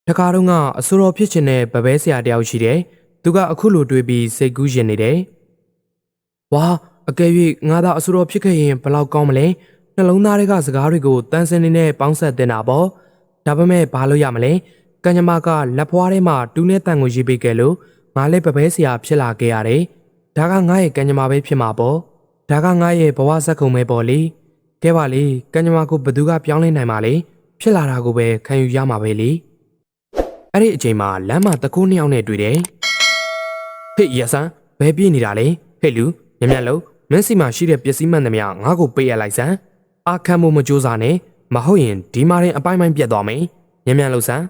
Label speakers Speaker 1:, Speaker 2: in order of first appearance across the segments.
Speaker 1: တခါတော့ကအဆိုတော်ဖြစ်ချင်တဲ့ဗပဲဆရာတယောက်ရှိတယ်သူကအခုလိုတွေးပြီးစိတ်ကူးရင်နေတယ်ဝါအကယ်၍ငါသာအဆိုတော်ဖြစ်ခဲ့ရင်ဘလောက်ကောင်းမလဲနှလုံးသားတွေကစကားတွေကိုတန်းစင်နေနဲ့ပေါင်းဆက်တင်တာပေါ့ဒါပေမဲ့ဘာလို့ရမလဲကံကြမ္မာကလက်ဖွားထဲမှာတူးနဲ့တန်ကိုရေးပေးခဲ့လို့ငါလည်းဗပဲဆရာဖြစ်လာခဲ့ရတယ်ဒါကငါရဲ့ကံကြမ္မာပဲဖြစ်မှာပေါ့ဒါကငါရဲ့ဘဝဇက်ခုံပဲပေါ့လေကဲပါလေကံကြမ္မာကိုဘသူကပြောင်းလဲနိုင်မှာလဲဖြစ်လာတာကိုပဲခံယူရမှာပဲလေအဲ့ဒီအချိန်မှာလမ်းမှာတကူနှစ်ယောက်နဲ့တွေ့တယ်ဟေ့ရဆန်းဘယ်ပြေးနေတာလဲဟေ့လူမြက်မြက်လုံးမင်းစီမှာရှိတဲ့ပစ္စည်းမှန်သမျှငါ့ကိုပေးရလိုက်စမ်းအခမ်းမို့မကြိုးစားနဲ့မဟုတ်ရင်ဒီမာရင်အပိုင်းပိုင်းပြတ်သွားမယ်မြက်မြက်လုံးစမ်း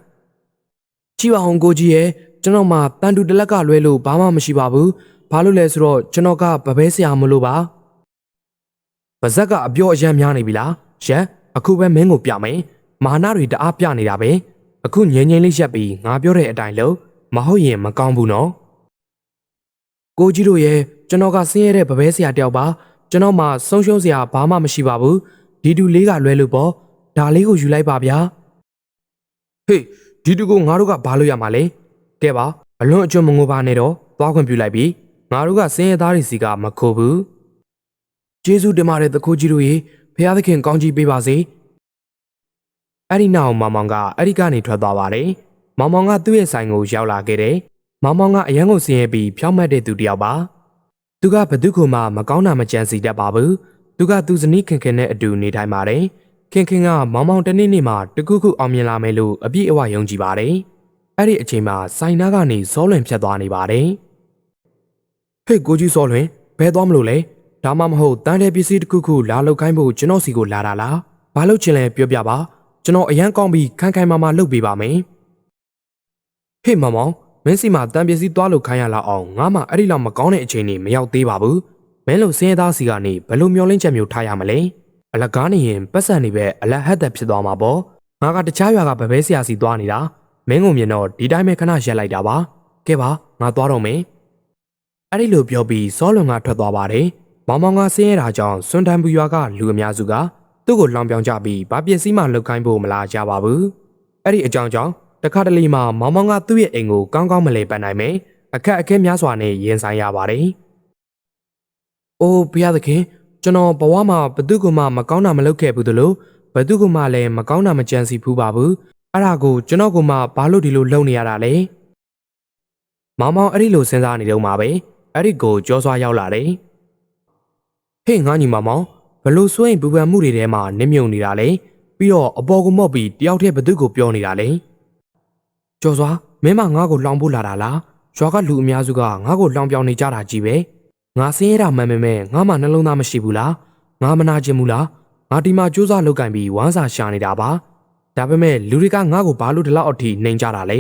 Speaker 1: ကြည့်ပါအောင်ကိုကြီးရဲ့ကျွန်တော်မှတန်တူတလက်ကလွဲလို့ဘာမှမရှိပါဘူးဘာလို့လဲဆိုတော့ကျွန်တော်ကဗပဲဆရာမလို့ပါဗဇက်ကအပြောအယံများနေပြီလားရန်အခုပဲမင်းကိုပြမယ်မာနတွေတအားပြနေတာပဲအခုငြိမ်ငြိမ်လေးရက်ပြီးငါပြောတဲ့အတိုင်းလုပ်မဟုတ်ရင်မကောင်းဘူးနော်ကိုကြီးတို့ရဲ့ကျွန်တော်ကဆင်းရဲတဲ့ဗပဲဆရာတယောက်ပါကျွန်တော်မှဆုံးရှုံးစရာဘာမှမရှိပါဘူးဒီတူလေးကလွဲလို့ပေါ့ဒါလေးကိုယူလိုက်ပါဗျာဟေးဒီတူကိုငါတို့ကဘာလို့ရမှာလဲကဲပါအလွန်အကျွံမငိုပါနဲ့တော့သွားခွင့်ပြုလိုက်ပြီငါတို့ကဆင်းရဲသားတွေစီကမခိုးဘူးကျေးဇူးတင်ပါတယ်တခိုးကြီးတို့ရေဖျားသခင်ကောင်းကြီးပေးပါစေအဲ့ဒီနောက်မောင်မောင်ကအဲ့ဒီကနေထွက်သွားပါတယ်မောင်မောင်ကသူ့ရဲ့ဆိုင်ကိုရောက်လာခဲ့တယ်မောင်မောင်ကအရန်ကိုဆင်းရဲပြီးဖြောင်းမှတ်တဲ့သူတယောက်ပါသူကဘသူ့ကိုမှမကောင်းတာမကြံစီတတ်ပါဘူးသူကသူ့ဇနီးခင်ခင်နဲ့အတူနေထိုင်ပါတယ်ခင်ခင်ကမောင်မောင်တနေ့နေ့မှတကူးကူအောင်မြင်လာမယ်လို့အပြည့်အဝယုံကြည်ပါတယ်အဲ့ဒီအချိန်မှာဆိုင်နာကနေစောလွင်ဖြတ်သွားနေပါတယ်ဟေ့ကိုကြီးစောလွင်ဘယ်သွားမလို့လဲဒါမှမဟုတ်တန်းတဲ့ပစ္စည်းတစ်ခုခုလာလောက်ခိုင်းဖို့ကျွန်တော်စီကိုလာတာလားဘာလို့ချင်လဲပြောပြပါကျွန်တော်အရန်ကောင်းပြီးခိုင်ခိုင်မာမာလုပ်ပေးပါမယ်ဟေ့မောင်မောင်မင်းစီမှာတန်ပစ္စည်းသွားလို့ခိုင်းရလောက်အောင်ငါမှအဲ့ဒီလောက်မကောင်းတဲ့အချိန်နေမရောက်သေးပါဘူးမင်းလို့စင်းရသားစီကနေဘလို့မျောလင်းချက်မျိုးထားရမလဲအလကားနေရင်ပတ်စံနေပဲအလဟတ်သက်ဖြစ်သွားမှာပေါ့ငါကတခြားရွာကဗပဲဆရာစီသွားနေတာမင်းကိုမြင်တော့ဒီတိုင်းပဲခဏရက်လိုက်တာပါကဲပါငါသွားတော့မယ်အဲ့ဒီလိုပြောပြီးစောလွန်ကထွက်သွားပါတယ်မောင်မောင်ကဆင်းရဲတာကြောင့်စွန်တန်ပူရွာကလူအများစုကသူ့ကိုလောင်ပြောင်ကြပြီးဗာပစ္စည်းမှလုတ်ခိုင်းဖို့မလာကြပါဘူးအဲ့ဒီအကြောင်းကြောင့်တခါတလေမှမောင်မောင်ကသူ့ရဲ့အိမ်ကိုကောင်းကောင်းမလဲပတ်နိုင်မယ်အခက်အခဲများစွာနဲ့ရင်ဆိုင်ရပါတယ်အိုးဘုရားသခင်ကျွန်တော်ဘဝမှာဘသူ့ကိုမှမကောင်းတာမလုပ်ခဲ့ဘူးသလိုဘသူ့ကိုမှလည်းမကောင်းတာမကြံစီဘူးပါဘူးအဲ့ဒါကိုကျွန်တော်ကမှဘာလို့ဒီလိုလုပ်နေရတာလဲမောင်မောင်အဲ့ဒီလိုစဉ်းစားနေတော့မှပဲအဲ့ဒီကိုကြောစွာရောက်လာတယ်ဟေ့ငါညီမောင်မောင်ဘလို့စွန့်ပူပန်မှုတွေထဲမှာနစ်မြုံနေတာလေပြီးတော့အပေါ်ကိုမော့ပြီးတယောက်တည်းဘသူ့ကိုပြောနေတာလေကြောစွာမင်းမငါ့ကိုလောင်ဖို့လာတာလားရွာကလူအများစုကငါ့ကိုလောင်ပြောင်နေကြတာကြီးပဲငါဆင်းရဲတာမှန်ပေမဲ့ငါမှနှလုံးသားမရှိဘူးလားငါမနာကျင်ဘူးလားငါဒီမှာစူးစမ်းလုပ်ကင်ပြီးဝမ်းစာရှာနေတာပါဒါပေမဲ့လူတွေကငါ့ကိုဘာလို့ဒီလောက်အထိနှိမ်ကြတာလဲ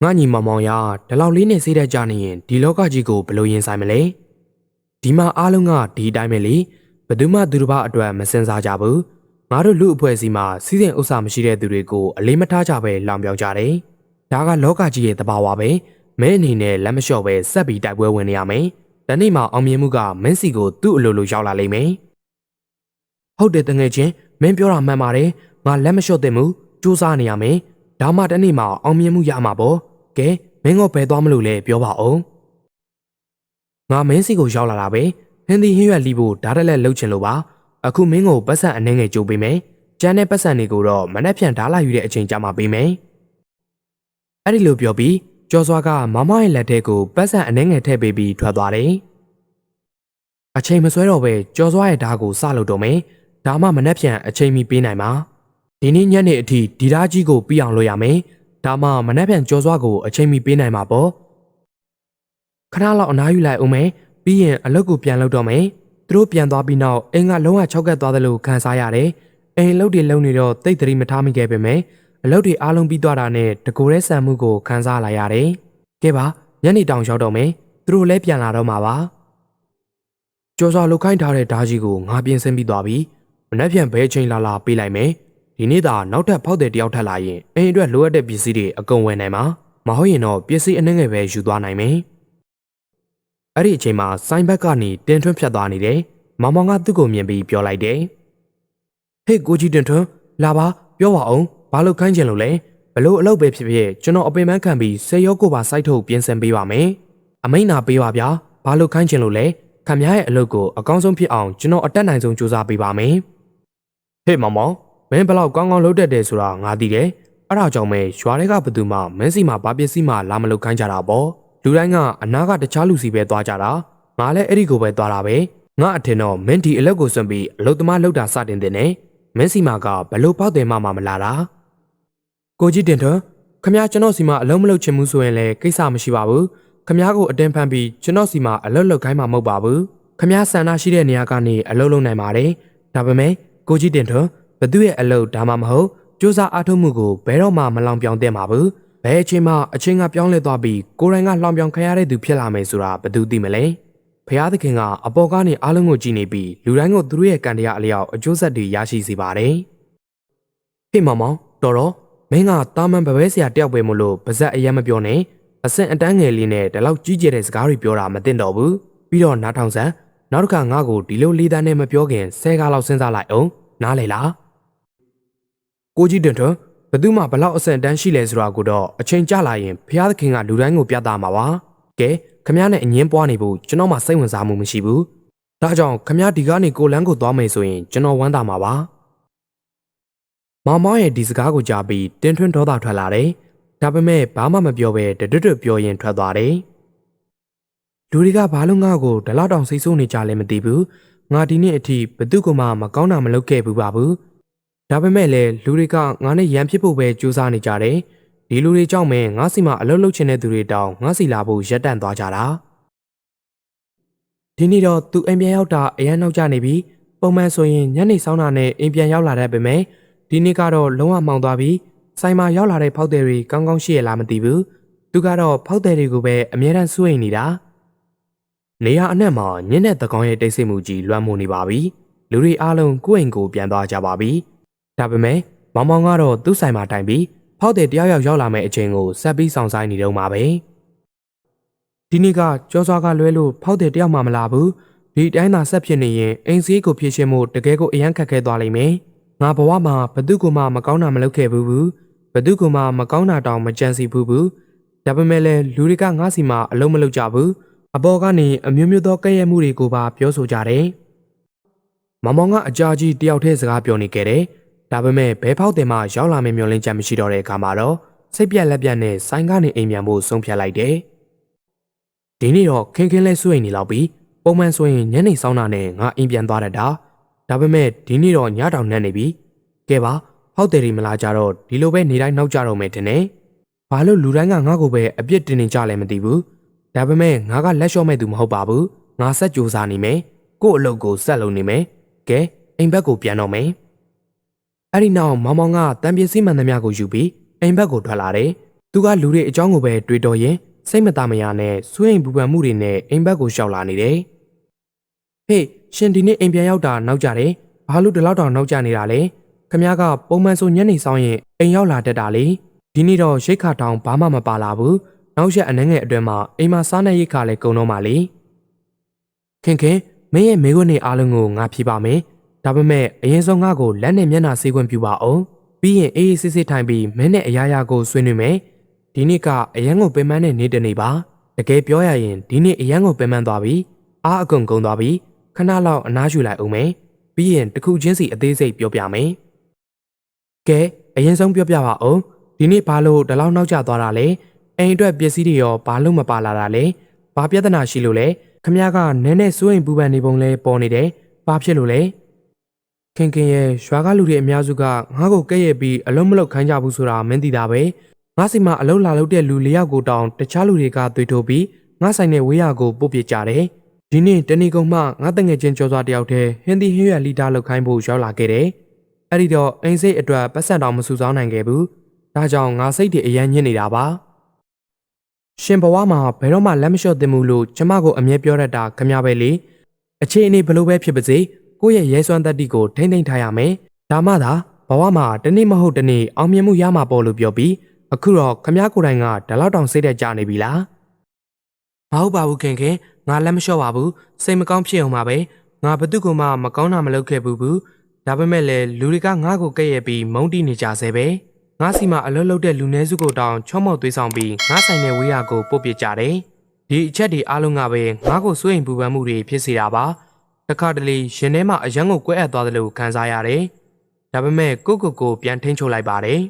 Speaker 1: ငါညီမောင်မောင်ရဒီလောက်လေးနဲ့စိတ်သက်ကြနေရင်ဒီလောကကြီးကိုဘယ်လိုရင်ဆိုင်မလဲဒီမှာအားလုံးကဒီအတိုင်းပဲလေဘယ်သူမှသူတစ်ပါးအတွက်မစင်စားကြဘူးငါတို့လူအဖွဲ့အစည်းမှာစီးစိမ်ဥစ္စာမရှိတဲ့သူတွေကိုအလေးမထားကြပဲလောင်ပြောင်ကြတယ်ဒါကလောကကြီးရဲ့သဘာဝပဲမင်းအနေနဲ့လက်မလျှော့ပဲဆက်ပြီးတိုက်ပွဲဝင်နေရမယ်။ဒီနေ့မှအောင်မြင်မှုကမင်းစီကိုသူ့အလိုလိုရောက်လာလိမ့်မယ်။ဟုတ်တယ်တငယ်ချင်းမင်းပြောတာမှန်ပါတယ်။ငါလက်မလျှော့သင့်ဘူး။စူးစမ်းနေရမယ်။ဒါမှဒီနေ့မှအောင်မြင်မှုရမှာပေါ့။ကဲမင်းကဘယ်သွားမလို့လဲပြောပါဦး။ငါမင်းစီကိုရောက်လာတာပဲ။ဟင်းဒီဟင်းရွက်လီဖို့ဓာတ်တက်လက်လှုပ်ချင်လို့ပါ။အခုမင်းကိုပတ်စံအနှဲငယ်ကြိုးပေးမယ်။ကျန်တဲ့ပတ်စံတွေကိုတော့မနှက်ဖြန်ဓာတ်လာယူတဲ့အချိန်ကြာမှပေးမယ်။အဲ့ဒီလိုပြောပြီးကျော်စွာကမမရဲ့လက်ထဲကိုပတ်စံအနှဲငယ်ထည့်ပေးပြီးထွက်သွားတယ်။အချိန်မဆွဲတော့ပဲကျော်စွာရဲ့ဓာတ်ကိုစလုပ်တော့မယ်။ဒါမှမနှက်ဖြန်အချိန်မီပေးနိုင်မှာ။ဒီနေ့ညနေအထိဒီဓာတ်ကြီးကိုပြီးအောင်လုပ်ရမယ်။ဒါမှမနှက်ဖြန်ကျော်စွာကိုအချိန်မီပေးနိုင်မှာပေါ့။ခဏလောက်အနားယူလိုက်အောင်မယ်။ပြီးရင်အလုပ်ကိုပြန်လုပ်တော့မယ်။သူတို့ပြန်သွားပြီးနောက်အိမ်ကလုံးဝ၆ကတ်သွားတယ်လို့ခံစားရတယ်။အိမ်လုပ်တွေလုပ်နေတော့တိတ်တရီမထားမိခဲ့ပေမဲ့အလုပ်တွေအားလုံးပြီးသွားတာနဲ့တကူရဲဆန်မှုကိုခံစားလာရတယ်။ကဲပါညနေတောင်ရောက်တော့မယ်။သူတို့လည်းပြန်လာတော့မှာပါ။ကျော်စွာလုတ်ခိုင်းထားတဲ့ဓာကြီးကိုငါပြင်ဆင်ပြီးသွားပြီ။မနှက်ပြန်ဘဲချိန်လာလာပေးလိုက်မယ်။ဒီနေ့သာနောက်ထပ်ဖောက်တဲ့တယောက်ထပ်လာရင်အိမ်အတွက်လိုအပ်တဲ့ပစ္စည်းတွေအကုန်ဝယ်နိုင်မှာ။မဟုတ်ရင်တော့ပစ္စည်းအနှဲငယ်ပဲယူသွားနိုင်မယ်။အဲ့ဒီအချိန်မှာစိုင်းဘက်ကနေတင်ထွန်းဖြတ်သွားနေတယ်။မောင်မောင်ကသူ့ကိုမြင်ပြီးပြောလိုက်တယ်။ဟေ့ကိုကြီးတင်ထွန်းလာပါပြောပါအောင်။ဘာလို့ခိုင်းချင်လို့လဲ ဘလို့အလုပ်ပဲဖြစ်ဖြစ်ကျွန်တော်အပင်ပန်းခံပြီးစေရောကိုပါစိုက်ထုတ်ပြင်ဆင်ပေးပါမယ်အမိန့်နာပေးပါဗျာဘာလို့ခိုင်းချင်လို့လဲခင်ဗျားရဲ့အလုပ်ကိုအကောင်းဆုံးဖြစ်အောင်ကျွန်တော်အတက်နိုင်ဆုံးကြိုးစားပေးပါမယ်ဟေ့မောင်မောင်မင်းဘလောက်ကောင်းကောင်းလုပ်တတ်တယ်ဆိုတာငါသိတယ်အဲ့ဒါကြောင့်ပဲရွာတွေကဘသူမှမင်းစီမှာဘာပစ္စည်းမှလာမလုပ်ခိုင်းကြတာပေါ့လူတိုင်းကအနာကတခြားလူစီပဲသွားကြတာငါလည်းအဲ့ဒီကိုပဲသွားတာပဲငါအထင်တော့မင်းဒီအလုပ်ကိုစွန့်ပြီးအလုပ်သမားလုပ်တာစတင်တဲ့နဲ့မင်းစီမာကဘလို့ပေါက်တယ်မှမလာတာကိုကြီးတင်ထွန်းခမ ्या ကျွန်တော်စီမှာအလုံးမလုပ်ချင်ဘူးဆိုရင်လည်းကိစ္စမရှိပါဘူးခမ ्या ကိုအတင်းဖန်ပြီးကျွန်တော်စီမှာအလုပ်လုပ်ခိုင်းမှာမဟုတ်ပါဘူးခမ ्या ဆန္ဒရှိတဲ့နေရာကနေအလုပ်လုပ်နိုင်ပါတယ်ဒါပေမဲ့ကိုကြီးတင်ထွန်းဘသူရဲ့အလုပ်ဒါမှမဟုတ်စူးစမ်းအားထုတ်မှုကိုဘယ်တော့မှမလောင်ပြောင်သင့်ပါဘူးဘယ်အချိန်မှအချိန်ကပြောင်းလဲသွားပြီးကိုယ်တိုင်ကလောင်ပြောင်ခံရတဲ့သူဖြစ်လာမယ်ဆိုတာဘသူသိမလဲဖျားသခင်ကအပေါ်ကနေအားလုံးကိုကြည့်နေပြီးလူတိုင်းကိုသူတို့ရဲ့ကံတရားအလျောက်အကျိုးဆက်တွေရရှိစေပါတယ်ဟေ့မောင်မောင်တော်တော်မင်းကတာမန်ပပဲဆရာတယောက်ပဲမို့လို့ပါဇက်အရင်မပြောနဲ့အဆင့်အတန်းငယ်လေးနဲ့ဒီလောက်ကြီးကျယ်တဲ့စကားတွေပြောတာမသိတော့ဘူးပြီးတော့နားထောင်စမ်းနောက်တစ်ခါငါ့ကိုဒီလိုလေးတန်းနဲ့မပြောခင်10ခါလောက်စဉ်းစားလိုက်အောင်နားလေလားကိုကြီးတင်ထွန်းဘသူမှဘလောက်အဆင့်အတန်းရှိလဲဆိုတာကိုတော့အချိန်ကြာလာရင်ဖျားသခင်ကလူတိုင်းကိုပြသမှာပါကဲခမ ्या နဲ့အငင်းပွားနေဖို့ကျွန်တော်မှစိတ်ဝင်စားမှုမရှိဘူးဒါကြောင့်ခမ ्या ဒီကနေကိုလန်းကိုသွားမယ်ဆိုရင်ကျွန်တော်ဝမ်းသာမှာပါမောင်မောင်ရဲ့ဒီစကားကိုကြားပြီးတင်းထွန်းဒေါသထွက်လာတယ်ဒါပေမဲ့ဘာမှမပြောဘဲတွတ်တွတ်ပြောရင်ထွက်သွားတယ်လူတွေကဘာလို့ငါ့ကိုဒီလောက်တောင်စိတ်ဆိုးနေကြလဲမသိဘူးငါဒီနေ့အထိဘသူ့ကမှမကောင်းတာမလုပ်ခဲ့ဘူးပါဘူးဒါပေမဲ့လည်းလူတွေကငါနဲ့ရန်ဖြစ်ဖို့ပဲကြိုးစားနေကြတယ်ဒီလူတွေကြောင့်ပဲငါစီမှာအလုပ်လုပ်ချင်တဲ့သူတွေတောင်ငါစီလာဖို့ရက်တန့်သွားကြတာဒီနေ့တော့သူအိမ်ပြန်ရောက်တာအရန်နောက်ကျနေပြီပုံမှန်ဆိုရင်ညနေဆောင်တာနဲ့အိမ်ပြန်ရောက်လာတတ်ပေမဲ့ဒီနေ့ကတော့လုံးဝမှောင်သွားပြီဆိုင်မှာရောက်လာတဲ့ဖောက်သည်တွေကောင်းကောင်းရှိရလားမသိဘူးသူကတော့ဖောက်သည်တွေကိုပဲအမြဲတမ်းစိုးရိမ်နေတာနေရာအနှံ့မှာညင်းတဲ့သကောင်ရဲ့တိတ်ဆိတ်မှုကြီးလွှမ်းမိုးနေပါပြီလူတွေအားလုံးကိုယ့်အိမ်ကိုပြန်သွားကြပါပြီဒါပေမဲ့မောင်မောင်ကတော့သူ့ဆိုင်မှာတိုင်ပြီးဖောက်တဲ့တယောက်ယောက်ရောက်လာမယ့်အချိန်ကိုဆက်ပြီးဆောင်ဆိုင်နေတော့မှာပဲဒီနေ့ကကြောစွာကလွဲလို့ဖောက်တဲ့တယောက်မှမလာဘူးဒီတိုင်းသာဆက်ဖြစ်နေရင်အိမ်စည်းကိုဖြည့်ရှင်းဖို့တကယ်ကိုအရန်ခက်ခဲသွားလိမ့်မယ်ငါဘဝမှာဘသူကမှမကောင်းတာမလုပ်ခဲ့ဘူးဘသူကမှမကောင်းတာတောင်မကြံစီဘူးဒါပေမဲ့လည်းလူတွေကငါစီမှာအလုံးမလုပ်ကြဘူးအပေါ်ကနေအမျိုးမျိုးသောကဲ့ရဲ့မှုတွေကိုပါပြောဆိုကြတယ်မောင်မောင်ကအကြာကြီးတယောက်တည်းစကားပြောနေခဲ့တယ်ဒါပေမဲ့ဘဲဖောက်တင်မှရောက်လာမယ့်မျှော်လင့်ချက်မရှိတော့တဲ့အခါမှာတော့စိတ်ပြက်လက်ပြက်နဲ့ဆိုင်ကနေအိမ်ပြန်ဖို့ဆုံးဖြတ်လိုက်တယ်။ဒီနေ့တော့ခင်းခင်းလဲစွေနေလောက်ပြီးပုံမှန်ဆိုရင်ညနေဆောင်တာနဲ့ငါအိမ်ပြန်သွားတတ်တာ။ဒါပေမဲ့ဒီနေ့တော့ညတောင်နှက်နေပြီ။ကဲပါဖောက်တယ်တွေမလာကြတော့ဒီလိုပဲနေတိုင်းနောက်ကြတော့မယ်တင်နေ။ဘာလို့လူတိုင်းကငါ့ကိုပဲအပြစ်တင်နေကြလဲမသိဘူး။ဒါပေမဲ့ငါကလက်လျှော့မဲ့သူမဟုတ်ပါဘူး။ငါဆက်ကြိုးစားနေမယ်။ကို့အလုပ်ကိုဆက်လုပ်နေမယ်။ကဲအိမ်ဘက်ကိုပြန်တော့မယ်။အဲ့ဒီနောက်မောင်မောင်ကတံပစ္စည်းမှန်သမျှကိုယူပြီးအိမ်ဘက်ကိုထွက်လာတယ်။သူကလူတွေအကြောင်းကိုပဲတွေးတော်ရင်စိတ်မသားမရနဲ့စွန့်ရင်ပူပန်မှုတွေနဲ့အိမ်ဘက်ကိုရှောက်လာနေတယ်။ဟေးရှင်ဒီနေ့အိမ်ပြန်ရောက်တာနောက်ကြတယ်။ဘာလို့ဒီလောက်တောင်နောက်ကျနေတာလဲ။ခမ ्या ကပုံမှန်ဆိုညနေဆောင်ရင်အိမ်ရောက်လာတတ်တာလေ။ဒီနေ့တော့ရိတ်ခါတောင်ဘာမှမပါလာဘူး။နောက်ရက်အနှဲငယ်အတွင်းမှာအိမ်မှာစားနေရိတ်ခါလဲကုန်တော့မှလေ။ခင်ခင်မင်းရဲ့မိခွန်းနေအားလုံးကိုငါဖြေပါမယ်။ဒါပေမဲ့အရင်ဆုံးငါ့ကိုလက်နဲ့မျက်နှာဆေးခွင့်ပြုပါအောင်ပြီးရင်အေးအေးဆေးဆေးထိုင်ပြီးမင်းနဲ့အရာရာကိုဆွေးနွေးမယ်ဒီနေ့ကအရန်ကိုပင်ပန်းတဲ့နေ့တနေ့ပါတကယ်ပြောရရင်ဒီနေ့အရန်ကိုပင်ပန်းသွားပြီအားအကုန်ကုန်သွားပြီခဏလောက်အနားယူလိုက်အောင်မယ်ပြီးရင်တခုချင်းစီအသေးစိတ်ပြောပြမယ်ကဲအရင်ဆုံးပြောပြပါအောင်ဒီနေ့ဘာလို့ဒီလောက်နောက်ကျသွားတာလဲအိမ်အတွက်ပစ္စည်းတွေရောဘာလို့မပါလာတာလဲဘာပြဿနာရှိလို့လဲခမ ्या ကနည်းနည်းစိုးရင်ပူပန်နေပုံလဲပေါ်နေတယ်ဘာဖြစ်လို့လဲခင်ခင်ရဲ့ရွာကလူတွေအများစုကငါ့ကိုကဲ့ရဲ့ပြီးအလုံးမလုံးခိုင်းကြဘူးဆိုတာမင်းသိတာပဲငါစီမှာအလုံးလာလို့တဲ့လူ၄ယောက်ကိုတောင်တခြားလူတွေကသွေးထိုးပြီးငါဆိုင်တဲ့ဝေးရကိုပို့ပစ်ကြတယ်ဒီနေ့တဏီကုံမှငါတငယ်ချင်းကြောစွာတယောက်တည်းဟင်းသီးဟင်းရွက်လီတာလောက်ခိုင်းဖို့ရောက်လာခဲ့တယ်အဲ့ဒီတော့အိမ်စိတ်အတွက်ပတ်စံတော်မစုဆောင်းနိုင်ခဲ့ဘူးဒါကြောင့်ငါစိတ်တွေအယမ်းညစ်နေတာပါရှင်ဘဝမှာဘယ်တော့မှလက်မလျှော့သင့်ဘူးလို့ကျမကိုအမြဲပြောရတာခမ ्या ပဲလေအခြေအနေဘလို့ပဲဖြစ်ပါစေကိုယ့်ရဲ့ရဲစွမ်းတတ္တိကိုထိမ့်သိမ့်ထားရမယ်ဒါမှသာဘဝမှာတနေ့မဟုတ်တနေ့အောင်မြင်မှုရမှာပေါ့လို့ပြောပြီးအခုတော့ခမ ्या ကိုယ်တိုင်ကဒီလောက်တောင်စိတ်သက်ကြနေပြီလားမဟုတ်ပါဘူးခင်ခင်ငါလက်မလျှော့ပါဘူးစိတ်မကောင်းဖြစ်အောင်ပါပဲငါဘသူ့ကိုမှမကောင်းတာမလုပ်ခဲ့ဘူးဒါပေမဲ့လည်းလူတွေကငါ့ကိုကဲ့ရဲ့ပြီးမုန်းတီးနေကြဆဲပဲ ငါစီမှာအလွတ်လုတဲ့လူနည်းစုကိုတောင်ချောမော့သွေးဆောင်ပြီးငါဆိုင်တဲ့ဝေးရကိုပို့ပစ်ကြတယ်ဒီအချက်တွေအားလုံးကပဲငါ့ကိုစိုးရိမ်ပူပန်မှုတွေဖြစ်စေတာပါတခါတလေရင်ထဲမှာအယံကိုကွဲအပ်သွားတယ်လို့ခံစားရတယ်ဒါပေမဲ့ကိုပြန်ထိန်းချုပ်လိုက်ပါတယ်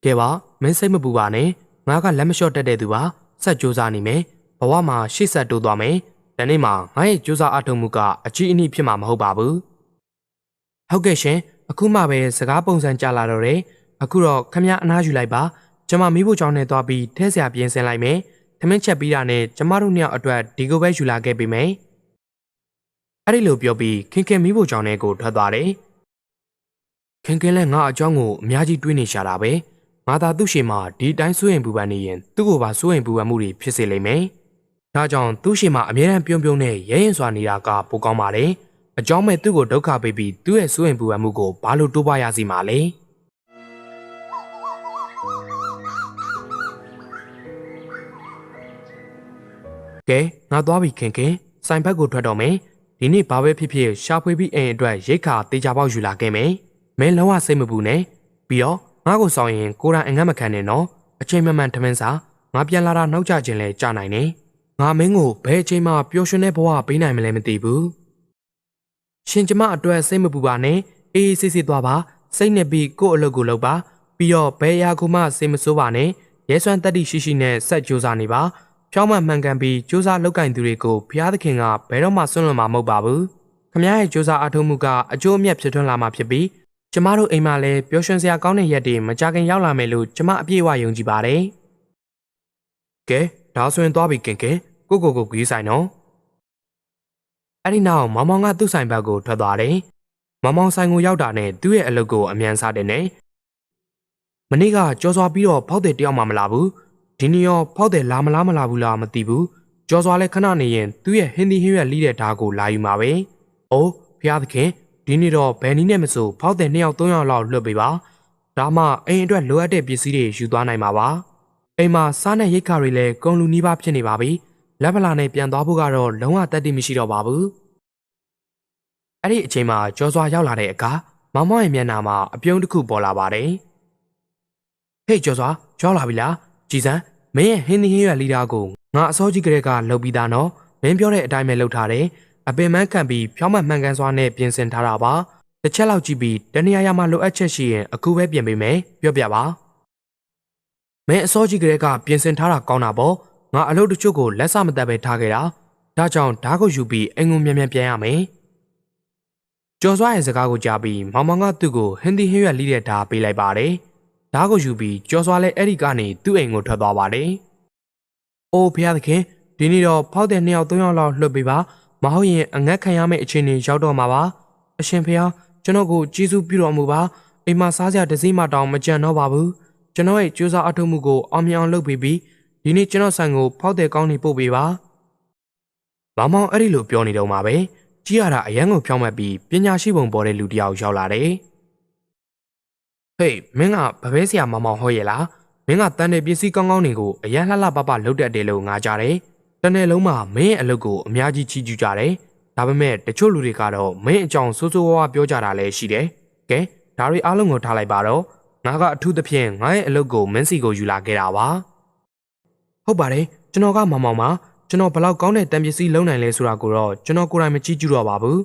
Speaker 1: ကဲပါမင်းစိတ်မပူပါနဲ့ငါကလက်မလျှော့တတ်တဲ့သူပါဆက်ကြိုးစားနေမယ်ဘဝမှာရှေ့ဆက်တိုးသွားမယ်ဒီနေ့မှာငါရဲ့ကြိုးစားအထောက်မှုကအကြီးအနှီးဖြစ်မှာမဟုတ်ပါဘူးဟုတ်ကဲ့ရှင်အခုမှပဲစကားပုံစံကြလာတော့တယ်အခုတော့ခမရအနားယူလိုက်ပါကျမမိဖို့ကြောင်းနဲ့သွားပြီးထဲဆရာပြင်ဆင်လိုက်မယ်သမင်းချက်ပြီးတာနဲ့ကျမတို့နှစ်ယောက်အတွက်ဒီကိုပဲယူလာခဲ့ပေးမယ်အဲ့ဒီလိုပြောပြီးခင်မိဖို့ကြောင်းနဲ့ကိုထွက်သွားတယ်ခင်လည်းငါအကြောင်းကိုအများကြီးတွေးနေရှာတာပဲငါသာသူ့ရှေ့မှာဒီတိုင်းစိုးရင်ပူပန်နေရင်သူ့ကိုပါစိုးရင်ပူပန်မှုတွေဖြစ်စေလိမ့်မယ်ဒါကြောင့်သူ့ရှေ့မှာအမြဲတမ်းပြုံးနဲ့ရဲရင်စွာနေတာကပိုကောင်းပါလေအကြောင်းမဲ့သူ့ကိုဒုက္ခပေးပြီးသူ့ရဲ့စိုးရင်ပူပန်မှုကိုဘာလို့တိုးပွားရစီမှာလဲကဲငါသွားပြီခင်ဆိုင်ဘက်ကိုထွက်တော့မယ်ဒီနေ့ဘာပဲဖြစ်ဖြစ်ရှာဖွေပြီးအိမ်အတွက်ရိတ်ခါတေချာပေါက်ယူလာခဲ့မယ်မင်းလုံးဝစိတ်မပူနဲ့ပြီးတော့ငါ့ကိုဆောင်ရင်ကိုယ်တိုင်အငတ်မခံနဲ့နော်အချိန်မှန်ထမင်းစားငါပြန်လာတာနောက်ကျခြင်းလဲကြာနိုင်နေငါမင်းကိုဘယ်အချိန်မှပျော်ရွှင်တဲ့ဘဝပေးနိုင်မလဲမသိဘူးရှင်ကျမအတွက်စိတ်မပူပါနဲ့အေးဆေးဆေးသွားပါစိတ်နဲ့ပြီးကိုယ့်အလုပ်ကိုလုပ်ပါပြီးတော့ဘယ်အရာကိုမှစိတ်မဆိုးပါနဲ့ရဲစွမ်းတက်တိရှိနဲ့ဆက်ကြိုးစားနေပါဖြောင်းမှမှန်ကန်ပြီးကြိုးစားလုပ်ကင်သူတွေကိုဘုရားသခင်ကဘယ်တော့မှဆွန့်လွတ်မှာမဟုတ်ပါဘူးခမရဲ့ကြိုးစားအားထုတ်မှုကအကျိုးအမြတ်ဖြစ်ထွန်းလာမှာဖြစ်ပြီးကျမတို့အိမ်မှာလည်းပျော်ရွှင်စရာကောင်းတဲ့ရက်တွေမကြခင်ရောက်လာမယ်လို့ကျမအပြည့်အဝယုံကြည်ပါတယ်ကဲဒါဆိုရင်သွားပြီခင်ကိုကြီးဆိုင်နော်အဲ့ဒီနောက်မောင်မောင်ကသူ့ဆိုင်ဘက်ကိုထွက်သွားတယ်မောင်မောင်ဆိုင်ကိုရောက်တာနဲ့သူ့ရဲ့အလုပ်ကိုအမြန်စားတယ်နဲ့မနေ့ကကြော်စွာပြီးတော့ဖောက်တယ်တယောက်မှမလာဘူးဒီနေ့ရောဖောက်တယ်လာမလားဘူးလားမသိဘူးကြော်စွာလည်းခဏနေရင်သူ့ရဲ့ဟင်းသီးဟင်းရွက်လိတဲ့ဓာတ်ကိုလာယူမှာပဲအိုးဖျားသခင်ဒီနေ့တော့ဘယ်နည်းနဲ့မဆိုဖောက်တယ်2ယောက်3ယောက်လောက်လွှတ်ပေးပါဒါမှအိမ်အတွက်လိုအပ်တဲ့ပစ္စည်းတွေယူသွားနိုင်မှာပါအိမ်မှာစားနဲ့ရိတ်ခါတွေလည်းကုန်လူနီးပါးဖြစ်နေပါပြီလက်ပလာနဲ့ပြန်သွားဖို့ကတော့လုံးဝတတ်သိမရှိတော့ပါဘူးအဲ့ဒီအချိန်မှာကြော်စွာရောက်လာတဲ့အခါမောင်မောင်ရဲ့မျက်နှာမှာအပြုံးတစ်ခုပေါ်လာပါတယ်ဟေးကြော်စွာရောက်လာပြီလားကြည်စမ်းမင်းရဲ့ဟင်းသီးဟင်းရွက်လီတာကိုငါအစောကြီးကလေးကလှုပ်ပြီးသားနော်မင်းပြောတဲ့အတိုင်းပဲလှုပ်ထားတယ်အပင်မန်းခံပြီးဖြောင်းမှန်ကန်စွာနဲ့ပြင်ဆင်ထားတာပါတစ်ချက်လောက်ကြည့်ပြီးတနေရာမှာလိုအပ်ချက်ရှိရင်အခုပဲပြင်ပေးမယ်ပြောပြပါမင်းအစောကြီးကလေးကပြင်ဆင်ထားတာကောင်းတာပေါ့ငါအလုပ်တချို့ကိုလက်စမသက်ပဲထားခဲ့တာဒါကြောင့်ဓာတ်ကိုယူပြီးအိမ်ကိုမြန်ပြန်ရမယ်ကျော်စွာရဲ့စကားကိုကြားပြီးမောင်မောင်ကသူ့ကိုဟင်းသီးဟင်းရွက်လိတဲ့ဓာတ်ပေးလိုက်ပါတယ်ဓာတ်ကိုယူပြီးကျော်စွာလည်းအဲ့ဒီကနေသူ့အိမ်ကိုထွက်သွားပါတယ်အိုးဖျားသခင်ဒီနေ့တော့ဖောက်တဲ့2ယောက်3ယောက်လောက်လွှတ်ပေးပါမဟုတ်ရင်အငတ်ခံရမယ့်အခြေအနေရောက်တော့မှာပါအရှင်ဖျားကျွန်တော်ကိုကျေးဇူးပြုတော်မူပါအိမ်မှာစားစရာတစ်စီးမှတောင်မကြံတော့ပါဘူးကျွန်တော်ရဲ့ကြိုးစားအထောက်မှုကိုအောင်မြင်အောင်လုပ်ပေးပြီးဒီနေ့ကျွန်တော်ဆိုင်ကိုဖောက်တဲ့ကောင်းနေပို့ပေးပါမောင်မောင်အဲ့ဒီလိုပြောနေတော့မှာပဲကြည်ရတာအရန်ကိုဖြောင်းမှတ်ပြီးပညာရှိပုံပေါ်တဲ့လူတစ်ယောက်ရောက်လာတယ်ဟေးမင်းကဗပဲဆရာမောင်မောင်ဟောရဲ့လားမင်းကတန်တဲ့ပစ္စည်းကောင်းကောင်းတွေကိုအရန်လှလှပပလုပ်တတ်တယ်လို့ငါကြားတယ်တနေ့လုံးမှာမင်းရဲ့အလုပ်ကိုအများကြီးချီးကျူးကြတယ်ဒါပေမဲ့တချို့လူတွေကတော့မင်းအကြောင်းဆိုးဆိုးဝါးဝါပြောကြတာလည်းရှိတယ်ကဲဒါတွေအားလုံးကိုထားလိုက်ပါတော့ငါကအထူးသဖြင့်ငါရဲ့အလုပ်ကိုမင်းစီကိုယူလာခဲ့တာပါဟုတ်ပါတယ်ကျွန်တော်ကမောင်မောင်ပါကျွန်တော်ဘလောက်ကောင်းတဲ့တန်ပစ္စည်းလုံးနိုင်လဲဆိုတာကိုတော့ကျွန်တော်ကိုယ်တိုင်မကြည့်ကြည့်တော့ပါဘူး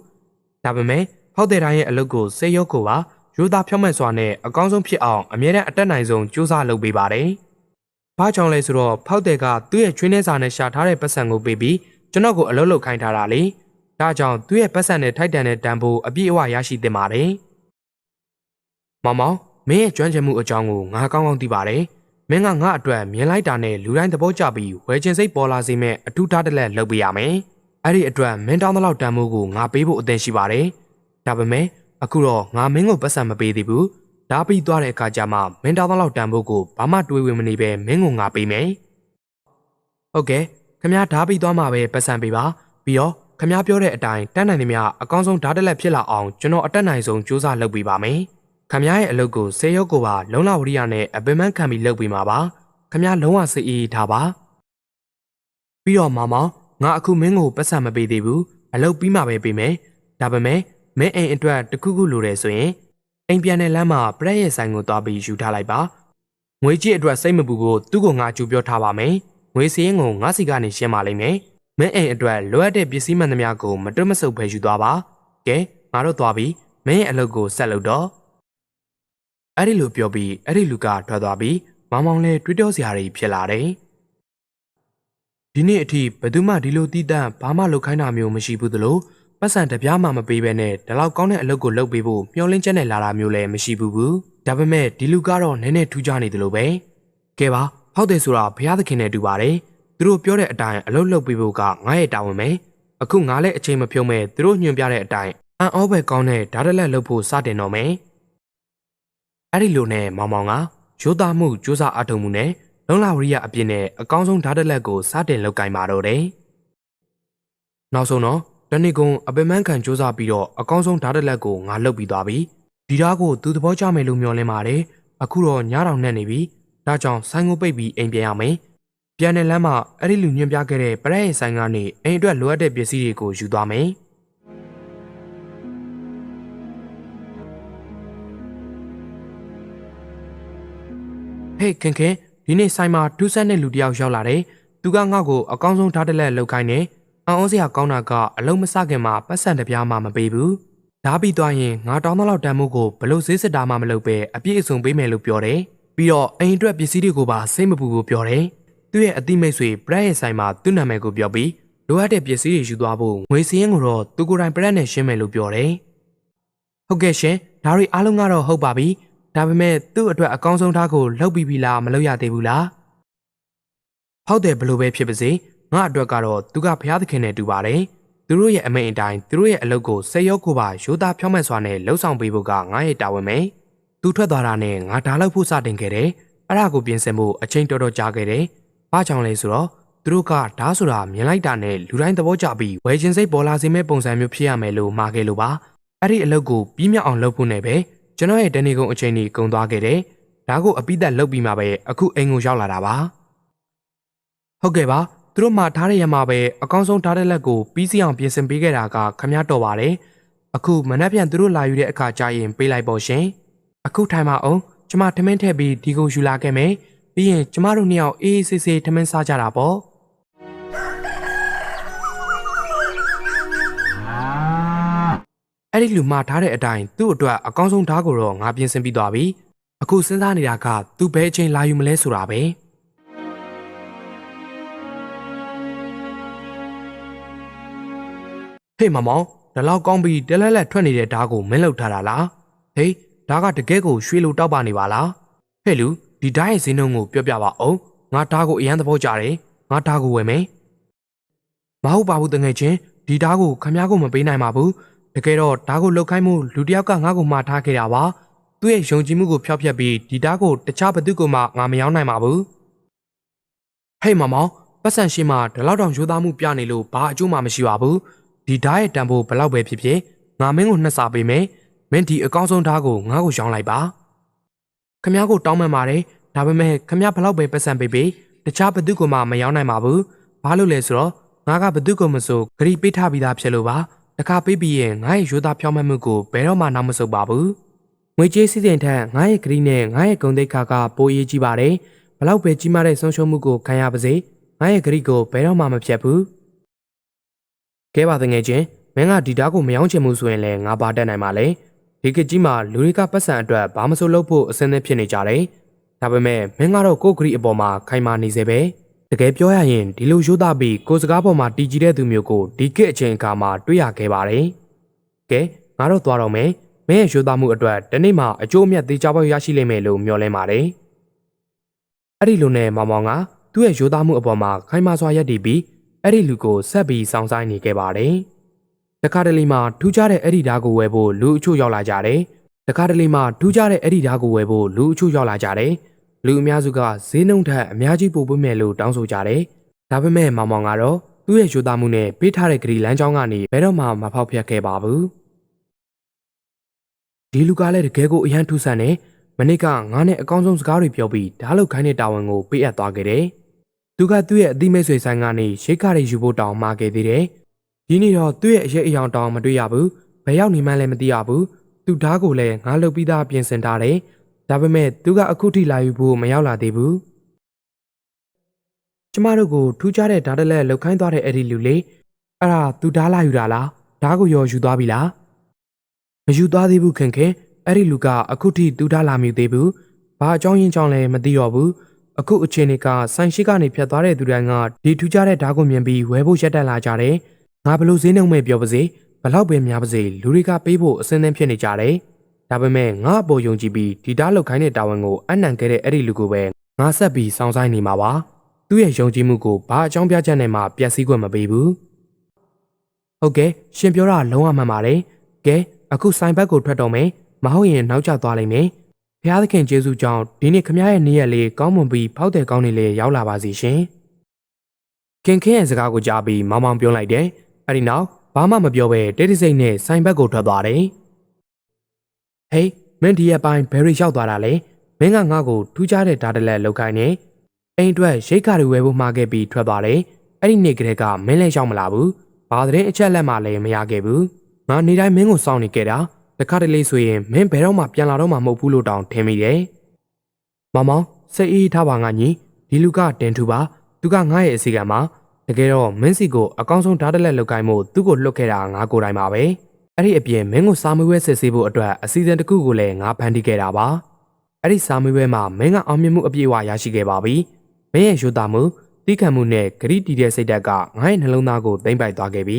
Speaker 1: ဒါပေမဲ့ဖောက်တဲ့တိုင်းရဲ့အလုပ်ကိုစေရုပ်ကိုပါရိုးသားဖြောင့်မတ်စွာနဲ့အကောင်းဆုံးဖြစ်အောင်အမြဲတမ်းအတက်နိုင်ဆုံးကြိုးစားလုပ်ပေးပါတယ်ဘာကြောင့်လဲဆိုတော့ဖောက်တဲ့ကသူ့ရဲ့ချွေးနှဲစာနဲ့ရှာထားတဲ့ပတ်စံကိုပေးပြီးကျွန်တော်ကိုအလုပ်လုပ်ခိုင်းထားတာလေဒါကြောင့်သူ့ရဲ့ပတ်စံနဲ့ထိုက်တန်တဲ့တန်ဖိုးအပြည့်အဝရရှိသင့်ပါတယ်မောင်မောင်မင်းရဲ့ကျွမ်းကျင်မှုအကြောင်းကိုငါကောင်းကောင်းသိပါတယ်မင်းကငါအတွက်မြင်လိုက်တာနဲ့လူတိုင်းသဘောကျပြီးဝယ်ချင်စိတ်ပေါ်လာစေမဲ့အထူးထားတလက်လုပ်ပေးရမယ်အဲ့ဒီအတွက်မင်းတောင်းတဲ့လောက်တန်ဖိုးကိုငါပေးဖို့အသင့်ရှိပါတယ်ဒါပေမဲ့အခုတော့ငါမင်းကိုပတ်စံမပေးသေးဘူးဓာတ်ပြီးသွားတဲ့အခါကျမှမင်းတောင်းတဲ့လောက်တန်ဖိုးကိုဘာမှတွေးဝင်မနေပဲမင်းကိုငါပေးမယ်ဟုတ်ကဲ့ခမ ्या ဓာတ်ပြီးသွားမှပဲပတ်စံပေးပါပြီးတော့ခမ ्या ပြောတဲ့အတိုင်းတန်းနိုင်သမျှအကောင်းဆုံးဓာတ်တလက်ဖြစ်လာအောင်ကျွန်တော်အတက်နိုင်ဆုံးကြိုးစားလုပ်ပေးပါမယ်ခမ ्या ရဲ့အလုပ်ကိုစေရုပ်ကိုပါလုံလဝရိယနဲ့အပင်ပန်းခံပြီးလုပ်ပေးမှာပါခမ ्या လုံးဝစိတ်အေးထားပါပြီးတော့မောင်မောင်ငါအခုမင်းကိုပတ်စံမပေးသေးဘူးအလုပ်ပြီးမှပဲပေးမယ်ဒါပေမဲ့မင်းအိမ်အတွက်တခုခုလိုတယ်ဆိုရင်အိမ်ပြန်တဲ့လမ်းမှာပရက်ရဲ့ဆိုင်ကိုသွားပြီးယူထားလိုက်ပါ ငွေကြေးအတွက်စိတ်မပူဖို့သူ့ကိုငါကြိုပြောထားပါမယ်ငွေစည်းရင်ကိုငါစီကနေရှင်းပါလိမ့်မယ်မင်းအိမ်အတွက်လိုအပ်တဲ့ပစ္စည်းမှန်သမျှကိုမတွတ်မဆုပ်ပဲယူသွားပါကဲငါတို့သွားပြီမင်းရဲ့အလုပ်ကိုဆက်လုပ်တော့အဲ့ဒီလိုပြောပြီးအဲ့ဒီလူကထွက်သွားပြီးမောင်မောင်လည်းတွေးတောစရာတွေဖြစ်လာတယ်ဒီနေ့အထိဘယ်သူမှဒီလိုတီးတန့်ဘာမှလုပ်ခိုင်းတာမျိုးမရှိဘူးသလိုပတ်စံတပြားမှမပေးဘဲနဲ့ဒီလောက်ကောင်းတဲ့အလုပ်ကိုလုပ်ပေးဖို့မျှော်လင့်ချက်နဲ့လာတာမျိုးလည်းမရှိဘူးဒါပေမဲ့ဒီလူကတော့နည်းနည်းထူးခြားနေတယ်လို့ပဲကဲပါဟုတ်တယ်ဆိုတာဘုရားသခင်နဲ့တူပါတယ်သူတို့ပြောတဲ့အတိုင်းအလုပ်လုပ်ပေးဖို့ကငါရဲ့တာဝန်ပဲအခုငါလည်းအချိန်မဖြုံးမဲ့သူတို့ညွှန်ပြတဲ့အတိုင်းအန်အောပဲကောင်းတဲ့ဓာတ်တက်လက်လုပ်ဖို့စတင်တော့မယ်အဲ့ဒီလိုနဲ့မောင်မောင်ကရိုးသားမှုစူးစမ်းအထောက်မှုနဲ့လုံလဝရိယအပြည့်နဲ့အကောင်းဆုံးဓာတ်တက်လက်ကိုစတင်လုပ်ကင်ပါတော့တယ်နောက်ဆုံးတော့တနေ့ကုန်အပင်မခံစူးစမ်းပြီးတော့အကောင်းဆုံးဓာတ်တက်လက်ကိုငါလုပ်ပြီးသွားပြီဒီဓာတ်ကိုသူသဘောကျမယ်လို့မျှော်လင့်ပါတယ်အခုတော့ညတောင်နဲ့နေပြီဒါကြောင့်ဆိုင်ကိုပိတ်ပြီးအိမ်ပြန်ရမယ်ပြန်တဲ့လမ်းမှာအဲ့ဒီလူညွှန်ပြခဲ့တဲ့ပရက်ရဲ့ဆိုင်ကနေအိမ်အတွက်လိုအပ်တဲ့ပစ္စည်းတွေကိုယူသွားမယ်ဟေးခင်ခင်ဒီနေ့ဆိုင်မှာ2ဆက်နဲ့လူတယောက်ရောက်လာတယ်သူကငါ့ကိုအကောင်းဆုံးဓာတ်တက်လက်လုပ်ခိုင်းတယ်အံ့ဩစရာကောင်းတာကအလုံးမစခင်မှာပတ်စံတပြားမှမပေးဘူးဓာပြီးသွားရင်ငါတောင်းတော့တန်မိုးကိုဘလို့ဈေးစစ်တာမှမလုပ်ပဲအပြည့်အစုံပေးမယ်လို့ပြောတယ်ပြီးတော့အိမ်အတွက်ပစ္စည်းတွေကိုပါစိတ်မပူဘူးပြောတယ်သူ့ရဲ့အတိမိတ်ဆွေပရက်ရဲ့ဆိုင်မှာသူ့နာမည်ကိုပြောပြီးလိုအပ်တဲ့ပစ္စည်းတွေယူသွားဖို့ငွေစည်းရင်းကိုတော့သူကိုယ်တိုင်ပရက်နဲ့ရှင်းမယ်လို့ပြောတယ်ဟုတ်ကဲ့ရှင်ဒါတွေအားလုံးကတော့ဟုတ်ပါပြီဒါပေမဲ့သူ့အတွက်အကောင်းဆုံးဓာတ်ကိုလှုပ်ပြီးပြီလားမလုပ်ရသေးဘူးလားဟုတ်တယ်ဘလို့ပဲဖြစ်ပါစေငါအတွက်ကတော့သူကဘုရားသခင်နဲ့တူပါတယ်သူတို့ရဲ့အမိန့်အတိုင်းသူတို့ရဲ့အလုပ်ကိုစိတ်ရောကိုယ်ပါရိုးသားဖြောင့်မတ်စွာနဲ့လှုပ်ဆောင်ပေးဖို့ကငါရဲ့တာဝန်ပဲသူထွက်သွားတာနဲ့ငါဓာတ်လောက်ဖို့စတင်ခဲ့တယ်အဲ့ဒါကိုပြင်ဆင်ဖို့အချိန်တော်တော်ကြာခဲ့တယ်ဘာကြောင့်လဲဆိုတော့သူတို့ကဓာတ်ဆိုတာမြင်လိုက်တာနဲ့လူတိုင်းသဘောကျပြီးဝယ်ခြင်းစိတ်ပေါ်လာစေမဲ့ပုံစံမျိုးဖြစ်ရမယ်လို့မှာခဲ့လို့ပါအဲ့ဒီအလုပ်ကိုပြီးမြောက်အောင်လုပ်ဖို့နဲ့ပဲကျွန်တော်ရဲ့တနေ့ကုန်အချိန်ကြီးကုန်သွားခဲ့တယ်ဒါကိုအပိသက်လုပ်ပြီးမှပဲအခုအိမ်ကိုရောက်လာတာပါဟုတ်ကဲ့ပါသူတို့မှထားရရမှာပဲအကောင်းဆုံးဓာတ်လက်ကိုပြီးစီအောင်ပြင်ဆင်ပေးခဲ့တာကခမည်းတော်ပါတယ်အခုမနှက်ပြန်သူတို့လာယူတဲ့အခါကျရင်ပေးလိုက်ပေါ့ရှင်အခုထိုင်ပါအောင်ကျမထမင်းထည့်ပြီးဒီကိုယူလာခဲ့မယ်ပြီးရင်ကျမတို့နှစ်ယောက်အေးအေးဆေးဆေးထမင်းစားကြတာပေါ့အဲ့ဒီလူမှထားတဲ့အတိုင်းသူ့အတွက်အကောင်းဆုံးဓာတ်ကိုတော့ငါပြင်ဆင်ပြီးသွားပြီအခုစဉ်းစားနေတာကသူဘယ်အချိန်လာယူမလဲဆိုတာပဲဟေးမမောင်ဒီလောက်ကောင်းပြီးတလဲလဲထွက်နေတဲ့ဓာတ်ကိုမင်းလောက်ထားတာလားဟေးဓာတ်ကတကယ်ကိုရွှေလိုတောက်ပါနေပါလားဟဲ့လူဒီဓာတ်ရဲ့ဈေးနှုန်းကိုပြောပြပါအောင်ငါဓာတ်ကိုအရန်သဘောကျတယ်ငါဓာတ်ကိုဝယ်မယ်မဟုတ်ပါဘူးတငယ်ချင်းဒီဓာတ်ကိုခမ ्या ကိုမပေးနိုင်ပါဘူးတကယ်တော့ဓာတ်ကိုလုတ်ခိုင်းမှုလူတယောက်ကငါ့ကိုမှားထားခဲ့တာပါသူ့ရဲ့ယုံကြည်မှုကိုဖျောက်ဖျက်ပြီးဒီဓာတ်ကိုတခြားဘသူကမှငါမရောင်းနိုင်ပါဘူးဟေးမမောင်ပတ်စံရှိမှဒီလောက်တောင်ရိုးသားမှုပြနေလို့ဘာအကျိုးမှမရှိပါဘူးဒီဓာတ်ရဲ့တန်ဖိုးဘလောက်ပဲဖြစ်ဖြစ်ငါမင်းကိုနှစ်စာပေးမယ်မင်းဒီအကောင်းဆုံးဓာတ်ကိုငါ့ကိုရောင်းလိုက်ပါခမ ्या ကိုတောင်းပန်ပါတယ်ဒါပေမဲ့ခမ ्या ဘလောက်ပဲပတ်စံပေးတခြားဘသူကမှမရောင်းနိုင်ပါဘူးဘာလို့လဲဆိုတော့ငါကဘသူကမဆိုဂရီပေးထားပြီးသားဖြစ်လို့ပါတခါပေးပြီးရင်ငါရဲ့ရိုးသားဖြောင်းမှတ်မှုကိုဘယ်တော့မှနောက်မဆုတ်ပါဘူးငွေကြေးစည်းစိမ်ထက်ငါရဲ့ဂရီနဲ့ငါရဲ့ဂုဏ်သိက္ခာကပိုအရေးကြီးပါတယ်ဘလောက်ပဲကြီးမားတဲ့ဆုံးရှုံးမှုကိုခံရပါစေငါရဲ့ဂရီကိုဘယ်တော့မှမဖြတ်ဘူးကဲပါတငယ်ချင်းမင်းကဒီဓာတ်ကိုမယောင်းချင်မှုဆိုရင်လည်းငါပါတတ်နိုင်ပါလေဒီကကြီးမှာလူတွေကပတ်စံအတွက်ဘာမစိုးလို့ဖို့အစင်းသင်းဖြစ်နေကြတယ်ဒါပေမဲ့မင်းကတော့ကိုယ်ဂရီအပေါ်မှာခိုင်မာနေစေပဲတကယ်ပြောရရင်ဒီလိုရိုးသားပြီးကိုယ်စကားပေါ်မှာတည်ကြည်တဲ့သူမျိုးကိုဒီခေတ်အချိန်အခါမှာတွေ့ရခဲ့ပါတယ်ကဲငါတို့သွားတော့မယ်မင်းရဲ့ရိုးသားမှုအတွက်တနေ့မှအကျိုးအမြတ်သေးချပေါက်ရရှိလိမ့်မယ်လို့မျှော်လင့်ပါတယ်အဲ့ဒီလိုနဲ့မောင်မောင်ကသူ့ရဲ့ရိုးသားမှုအပေါ်မှာခိုင်မာစွာရပ်တည်ပြီးအဲ့ဒီလူကိုဆက်ပြီးစောင့်ဆိုင်နေခဲ့ပါတယ်တခါတလေမှထူးခြားတဲ့အဲ့ဒီဓာတ်ကိုဝယ်ဖို့လူအချို့ရောက်လာကြတယ်တခါတလေမှထူးခြားတဲ့အဲ့ဒီဓာတ်ကိုဝယ်ဖို့လူအချို့ရောက်လာကြတယ်လူအများစုကဈေးနှုန်းထက်အများကြီးပိုပေးမယ်လို့တောင်းဆိုကြတယ်ဒါပေမဲ့မောင်မောင်ကတော့သူ့ရဲ့ရိုးသားမှုနဲ့ပေးထားတဲ့ဂရီလမ်းကြောင်းကနေဘယ်တော့မှမဖောက်ဖျက်ခဲ့ပါဘူးဒီလူကလည်းတကယ်ကိုအရန်ထူးဆန်းနေမနေ့ကငါနဲ့အကောင်းဆုံးစကားတွေပြောပြီးဓာတ်လုတ်ခိုင်းတဲ့တာဝန်ကိုပေးအပ်သွားခဲ့တယ်သူကသူ့ရဲ့အသီးမိတ်ဆွေဆိုင်ကနေရိတ်ခါတွေယူဖို့တောင်းမှာခဲ့သေးတယ်ဒီနေ့တော့သူ့ရဲ့အရေးအယောင်တောင်းမတွေ့ရဘူးဘယ်ရောက်နေမှန်းလည်းမသိရဘူးသူဓာတ်ကိုလည်းငါလှုပ်ပြီးသားပြင်ဆင်ထားတယ်ဒါ ဒါပေမဲ့သူကအခုထိလာယူဖို့မရောက်လာသေးဘူးကျမတို့ကိုထူးခြားတဲ့ဓာတ်တလက်လောက်ခိုင်းသွားတဲ့အဲ့ဒီလူလေးအဲ့ဒါသူဓာတ်လာယူတာလားဓာတ်ကိုရောယူသွားပြီလားမယူသွားသေးဘူးခင်အဲ့ဒီလူကအခုထိသူဓာတ်လာမယူသေးဘူးဘာအကြောင်းရင်းကြောင့်လဲမသိတော့ဘူးအခုအချိန်ကဆိုင်ရှိကနေဖြတ်သွားတဲ့သူတိုင်းကဒီထူးခြားတဲ့ဓာတ်ကိုမြင်ပြီးဝယ်ဖို့ရက်တက်လာကြတယ်ငါဘလို့ဈေးနှုန်းမဲ့ပြောပါစေဘလောက်ပဲများပါစေလူတွေကပေးဖို့အစင်းသင်းဖြစ်နေကြတယ်ဒါပေမဲ့ငါအပေါ်ယုံကြည်ပြီးဒီဓာတ်လောက်ခိုင်းတဲ့တာဝန်ကိုအနံခဲ့တဲ့အဲ့ဒီလူကိုပဲငါဆက်ပြီးစောင့်ဆိုင်နေမှာပါသူ့ရဲ့ယုံကြည်မှုကိုဘာအကြောင်းပြချက်နဲ့မှပျက်စီးခွင့်မပေးဘူးဟုတ်ကဲ့ရှင်ပြောတာလုံးဝမှန်ပါတယ်ကဲအခုဆိုင်ဘက်ကိုထွက်တော့မယ်မဟုတ်ရင်နောက်ကျသွားလိမ့်မယ်ဘုရားသခင်ကျေးဇူးကြောင့်ဒီနေ့ခမရဲ့နေ့ရက်လေးကောင်းမွန်ပြီးဖောက်တဲ့ကောင်းနေလေးရောက်လာပါစီရှင်ခင်ရဲ့စကားကိုကြားပြီးမောင်မောင်ပြောလိုက်တယ်အဲ့ဒီနောက်ဘာမှမပြောဘဲတိတ်တိတ်ဆိတ်နဲ့ဆိုင်ဘက်ကိုထွက်သွားတယ်ဟေးမင်းဒီရက်ပိုင်းဘယ်ရီရောက်သွားတာလဲမင်းကငါ့ကိုထူးခြားတဲ့ဓာတ်တလက်လောက်ခိုင်းနေအိမ်အတွက်ရိတ်ခါတွေဝယ်ဖို့မှာခဲ့ပြီးထွက်သွားတယ်အဲ့ဒီနေ့ကလေးကမင်းလည်းရောက်မလာဘူးဘာတဲ့အချက်လက်မှလည်းမရခဲ့ဘူးငါနေတိုင်းမင်းကိုစောင့်နေခဲ့တာတခါတလေဆိုရင်မင်းဘယ်တော့မှပြန်လာတော့မှမဟုတ်ဘူးလို့တောင်ထင်မိတယ်မောင်မောင်စိတ်အေးထားပါငါညီဒီလူကတင်ထူပါသူကငါ့ရဲ့အစီကံမှာတကယ်တော့မင်းစီကိုအကောင်းဆုံးဓာတ်တလက်လောက်ကိုင်းမှုသူ့ကိုလွတ်ခဲ့တာငါကိုယ်တိုင်ပါပဲအဲ့ဒီအပြင်မင်းကိုစာမေးပွဲစစ်ဆေးဖို့အတွက်အစီအစဉ်တစ်ခုကိုလည်းငါဖန်တီးခဲ့တာပါအဲ့ဒီစာမေးပွဲမှာမင်းကအောင်မြင်မှုအပြည့်အဝရရှိခဲ့ပါပြီမင်းရဲ့ရိုးသားမှုတိခံမှုနဲ့ဂရိတီတဲ့စိတ်ဓာတ်ကငါ့ရဲ့နှလုံးသားကိုသိမ့်ပိုက်သွားခဲ့ပြီ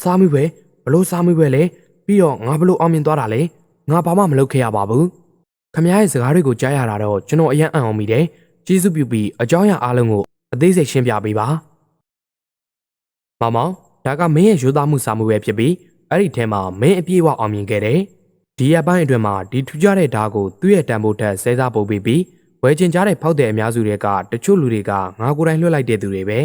Speaker 1: စာမေးပွဲဘလို့စာမေးပွဲလဲပြီးတော့ငါဘလို့အောင်မြင်သွားတာလဲငါဘာမှမလုပ်ခဲ့ရပါဘူးခမရဲ့စကားတွေကိုကြားရတာတော့ကျွန်တော်အယံအံ့အောင်မိတယ်ကျေးဇူးပြုပြီးအကြောင်းအရာအားလုံးကိုအသေးစိတ်ရှင်းပြပေးပါမောင်မောင်ဒါကမင်းရဲ့ရိုးသားမှုစာမှုပဲဖြစ်ပြီးအဲ့ဒီထဲမှာမင်းအပြည့်အဝအောင်မြင်ခဲ့တယ်ဒီရက်ပိုင်းအတွင်းမှာဒီထူးခြားတဲ့ဓာတ်ကိုသူ့ရဲ့တန်ဖိုးထက်ဆဲစားပို့ပြီးဝယ်ချင်ကြတဲ့ဖောက်တဲ့အများစုတွေကတချို့လူတွေကငါကိုယ်တိုင်လွှတ်လိုက်တဲ့သူတွေပဲ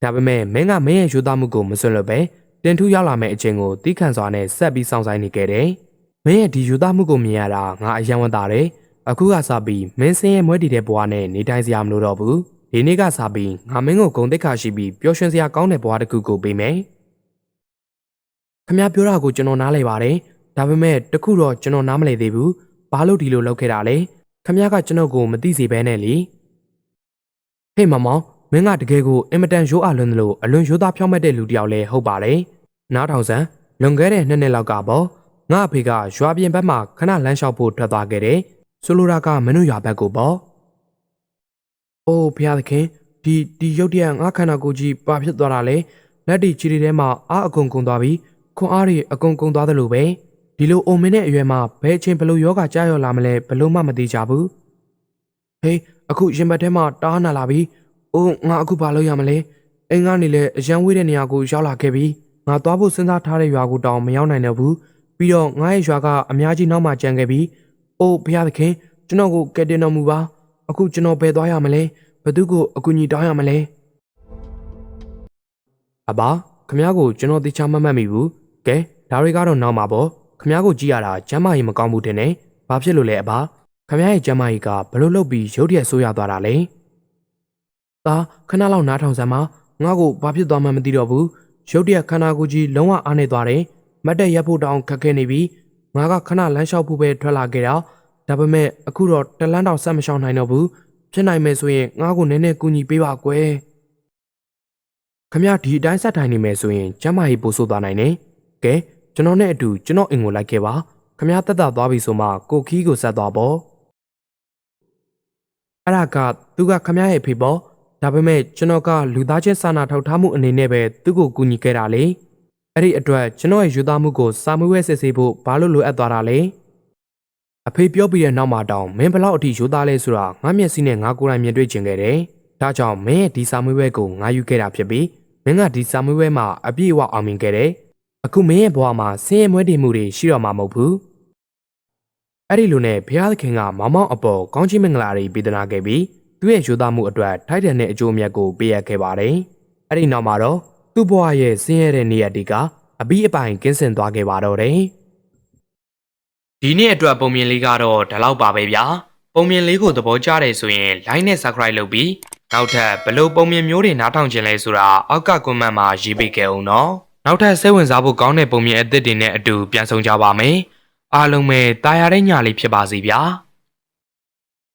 Speaker 1: ဒါပေမဲ့မင်းကမင်းရဲ့ရိုးသားမှုကိုမစွန့်လွတ်ပဲတင်ထူးရောက်လာမယ့်အချိန်ကိုတီးခန့်စွာနဲ့ဆက်ပြီးစောင့်ဆိုင်နေခဲ့တယ်မင်းရဲ့ဒီရိုးသားမှုကိုမြင်ရတာငါအယံဝတ်တာတယ်အခုကစပြီးမင်းစင်းရဲ့မွဲတီတဲ့ဘဝနဲ့နေတိုင်းစရာမလိုတော့ဘူးဒီနေ့ကစပြီးငါမင်းကိုဂုဏ်သိက္ခာရှိပြီးပျော်ရွှင်စရာကောင်းတဲ့ဘဝတစ်ခုကိုပေးမယ်ခမပြောတာကိုကျွန်တော်နားလည်ပါတယ်ဒါပေမဲ့တခုတော့ကျွန်တော်နားမလည်သေးဘူးဘာလို့ဒီလိုလုပ်ခဲ့တာလဲခမကကျွန်တော်ကိုမသိစေဘဲနဲ့လေဟေးမောင်မောင်မင်းကတကယ်ကိုအင်မတန်ရိုးအားလွန်းတယ်လို့အလွန်ရိုးသားဖြောင့်မတ်တဲ့လူတစ်ယောက်လဲဟုတ်ပါတယ်နားထောင်စမ်းလွန်ခဲ့တဲ့2နှစ်လောက်ကပေါ့ငါအဖေကရွာပြင်ဘက်မှာခဏလမ်းလျှောက်ဖို့ထွက်သွားခဲ့တယ်ဆိုလိုတာကမင်းတို့ရွာဘက်ကိုပေါ့အိုးဖျားသခင်ဒီရုတ်တရက်ငါခန္ဓာကိုယ်ကြီးပါဖြစ်သွားတာလေလက်တီချီတွေထဲမှာအားအကုန်ကုန်သွားပြီးခွန်အားတွေအကုန်ကုန်သွားသလိုပဲဒီလိုအုံမင်းတဲ့အရွယ်မှာဘယ်အချိန်ဘလို့ယောဂကြားရောက်လာမလဲဘလို့မှမသိကြဘူးဟေးအခုရင်ဘတ်ထဲမှာတားနာလာပြီအိုးငါအခုဘာလုပ်ရမလဲအိမ်ကနေလည်းအရန်ဝေးတဲ့နေရာကိုရောက်လာခဲ့ပြီငါသွားဖို့စဉ်းစားထားတဲ့ရွာကိုတောင်မရောက်နိုင်တော့ဘူးပြီးတော့ငါရဲ့ရွာကအများကြီးနောက်မှကျန်ခဲ့ပြီအိုးဘုရားသခင်ကျွန်တော်ကိုကယ်တင်တော်မူပါအခုကျွန်တော်ဘယ်သွားရမလဲဘသူကိုအကူအညီတောင်းရမလဲအဘခမ ्या ကိုကျွန်တော်သိချမှတ်မိဘူးကဲဒါတွေကတော့နောက်မှာပေါ့ခမ ्या ကိုကြည့်ရတာကျမ်းမာရေးမကောင်းဘူးတင်နေဘာဖြစ်လို့လဲအဘခမ ्या ရဲ့ကျမ်းမာရေးကဘလို့လုပ်ပြီးရုတ်တရက်ဆိုးရသွားတာလဲဒါခဏလောက်နားထောင်စမ်းပါငါ့ကိုဘာဖြစ်သွားမှမသိတော့ဘူးရုတ်တရက်ခန္ဓာကိုယ်ကြီးလုံးဝအားနေသွားတယ်မတ်တက်ရက်ဖို့တောင်ခက်ခဲနေပြီငါကခဏလမ်းလျှောက်ဖို့ပဲထွက်လာခဲ့တာဒါပေမဲ့အခုတော့တလန်းတောင်ဆက်မရှောင်နိုင်တော့ဘူးဖြစ်နိုင်မယ်ဆိုရင်ငါ့ကိုနည်းနည်းကူညီပေးပါကွယ်ခမ ्या ဒီအတိုင်းဆက်ထိုင်နေမယ်ဆိုရင်ကျမ်းမာရေးပိုဆိုးသွားနိုင်တယ်ကဲကျွန်တော်နဲ့အတူကျွန်တော်အိမ်ကိုလိုက်ခဲ့ပါခမ ्या တက်တာသွားပြီဆိုမှကိုခီးကိုဆက်သွားပေါ့အဲ့ဒါကသူကခမ ्या ရဲ့ဖေပေါ့ဒါပေမဲ့ကျွန်တော်ကလူသားချင်းစာနာထောက်ထားမှုအနေနဲ့ပဲသူ့ကိုကူညီခဲ့တာလေအဲ့ဒီအတွက်ကျွန်တော်ရဲ့ယူသားမှုကိုစာမွေးဝဲစစ်ဆေးဖို့ဘာလို့လိုအပ်သွားတာလဲအဖေပြောပြီးတဲ့နောက်မှာတောင်မင်းဘလောက်အထိယူသားလဲဆိုတာငါမျက်စိနဲ့ငါကိုယ်တိုင်မြင်တွေ့ချင်ခဲ့တယ်ဒါကြောင့်မင်းရဲ့ဒီစာမွေးဝဲကိုငါယူခဲ့တာဖြစ်ပြီးမင်းကဒီစာမွေးဝဲမှာအပြည့်အဝအောင်မြင်ခဲ့တယ်အခုမင်းရဲ့ဘဝမှာဆင်းရဲမွဲတေမှုတွေရှိတော့မှာမဟုတ်ဘူးအဲ့ဒီလိုနဲ့ဘုရားသခင်ကမောင်မောင်အပေါ်ကောင်းချီးမင်္ဂလာတွေပေးသနာခဲ့ပြီးသူ့ရဲ့ယူသားမှုအတွက်ထိုက်တန်တဲ့အကျိုးအမြတ်ကိုပေးအပ်ခဲ့ပါတယ်အဲ့ဒီနောက်မှာတော့သူ့ဘဝရဲ့ဆင်းရဲတဲ့နေရာတွေကအပြီးအပိုင်ကင်းစင်သွားခဲ့ပါတော့တယ်ဒီနေ့အတွက်ပုံမြင်လေးကတော့ဒီလောက်ပါပဲဗျာပုံမြင်လေးကိုသဘောကျတယ်ဆိုရင် like နဲ့ subscribe လုပ်ပြီးနောက်ထပ်ဘလို့ပုံမြင်မျိုးတွေနားထောင်ခြင်းလဲဆိုတာအောက်က comment မှာရေးပေးခဲ့အောင်နော်နောက်ထပ်စိတ်ဝင်စားဖို့ကောင်းတဲ့ပုံမြင်အသစ်တွေနဲ့အတူပြန်ဆောင်ကြပါမယ် အားလုံးပဲတာယာတဲ့ညလေးဖြစ်ပါစေဗျာ